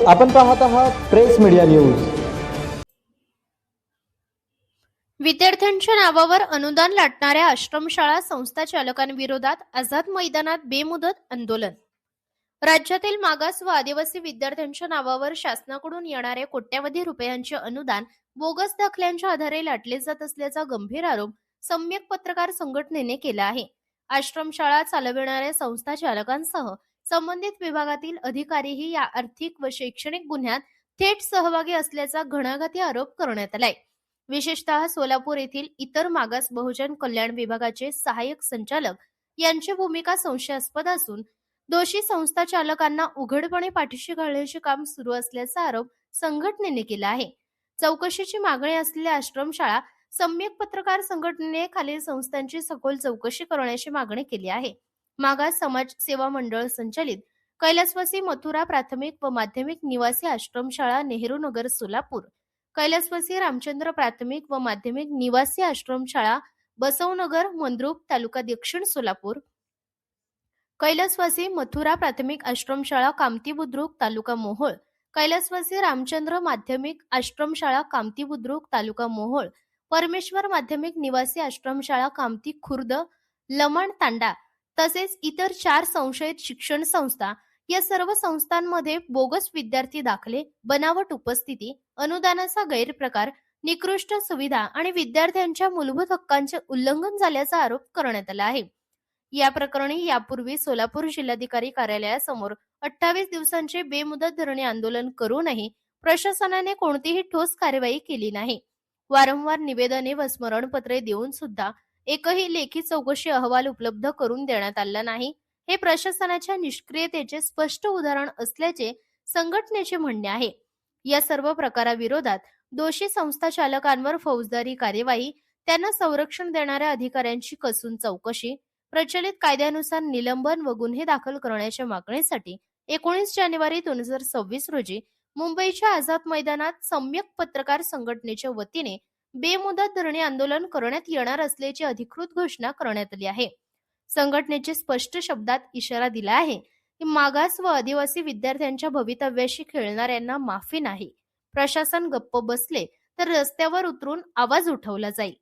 आपण पाहत आहात प्रेस मीडिया न्यूज. विद्यार्थ्यांच्या नावावर अनुदान लाटणाऱ्या आश्रमशाळा संस्था चालकांविरोधात आझाद मैदानात बेमुदत आंदोलन. राज्यातील मागास व आदिवासी विद्यार्थ्यांच्या नावावर शासनाकडून येणारे कोट्यवधी रुपयांचे अनुदान बोगस दाखल्यांच्या आधारे लाटले जात असल्याचा गंभीर आरोप सम्यक पत्रकार संघटनेने केला आहे. आश्रमशाळा चालविणाऱ्या संस्था चालकांसह संबंधित विभागातील अधिकारीही या आर्थिक व शैक्षणिक गुन्ह्यात थेट सहभागी असल्याचा घणाघाती आरोप करण्यात आलाय. विशेषतः सोलापूर येथील इतर मागास बहुजन कल्याण विभागाचे सहाय्यक संचालक यांची भूमिका संशयास्पद असून दोषी संस्था चालकांना उघडपणे पाठीशी घालण्याचे काम सुरू असल्याचा आरोप संघटनेने केला आहे. चौकशीची मागणी असलेल्या आश्रमशाळा सम्यक पत्रकार संघटनेने खालील संस्थांची सखोल चौकशी करण्याची मागणी केली आहे. मागास समाज सेवा मंडळ संचालित कैलासवासी मथुरा प्राथमिक व माध्यमिक निवासी आश्रमशाळा नेहरू नगर सोलापूर, कैलासवासी रामचंद्र प्राथमिक व माध्यमिक निवासी आश्रमशाळा बसवनगर मंद्रुप तालुका दक्षिण सोलापूर, कैलासवासी मथुरा प्राथमिक आश्रमशाळा कामती बुद्रुक तालुका मोहोळ, कैलासवासी रामचंद्र माध्यमिक आश्रमशाळा कामती बुद्रुक तालुका मोहोळ, परमेश्वर माध्यमिक निवासी आश्रमशाळा कामती खुर्द लमण तांडा तसेच इतर 4 संशयित शिक्षण संस्था या सर्व संस्थांमध्ये बोगस विद्यार्थी दाखले, बनावट उपस्थिती, अनुदानाचा गैरप्रकार, निकृष्ट सुविधा आणि विद्यार्थ्यांच्या मूलभूत हक्कांचे उल्लंघन झाल्याचा आरोप करण्यात आला आहे. या प्रकरणी यापूर्वी सोलापूर जिल्हाधिकारी कार्यालयासमोर 28 दिवसांचे बेमुदत धरणे आंदोलन करूनही प्रशासनाने कोणतीही ठोस कार्यवाही केली नाही. वारंवार निवेदने व स्मरणपत्रे देऊन सुद्धा एकही लेखी चौकशी अहवाल उपलब्ध करून देण्यात आला नाही. हे प्रशासनाच्या निष्क्रियतेचे स्पष्ट उदाहरण असल्याचे संघटनेचे म्हणणे आहे. या सर्व प्रकाराविरोधात दोषी संस्था चालकांवर फौजदारी कार्यवाही, त्यांना संरक्षण देणाऱ्या अधिकाऱ्यांची कसून चौकशी, प्रचलित कायद्यानुसार निलंबन व गुन्हे दाखल करण्याच्या मागणीसाठी 19 जानेवारी 2026 रोजी मुंबईच्या आझाद मैदानात सम्यक पत्रकार संघटनेच्या वतीने बेमुदत धरणे आंदोलन करण्यात येणार असल्याची अधिकृत घोषणा करण्यात आली आहे. संघटनेचे स्पष्ट शब्दात इशारा दिला आहे की मागास व आदिवासी विद्यार्थ्यांच्या भवितव्याशी खेळणाऱ्यांना माफी नाही. प्रशासन गप्प बसले तर रस्त्यावर उतरून आवाज उठवला जाईल.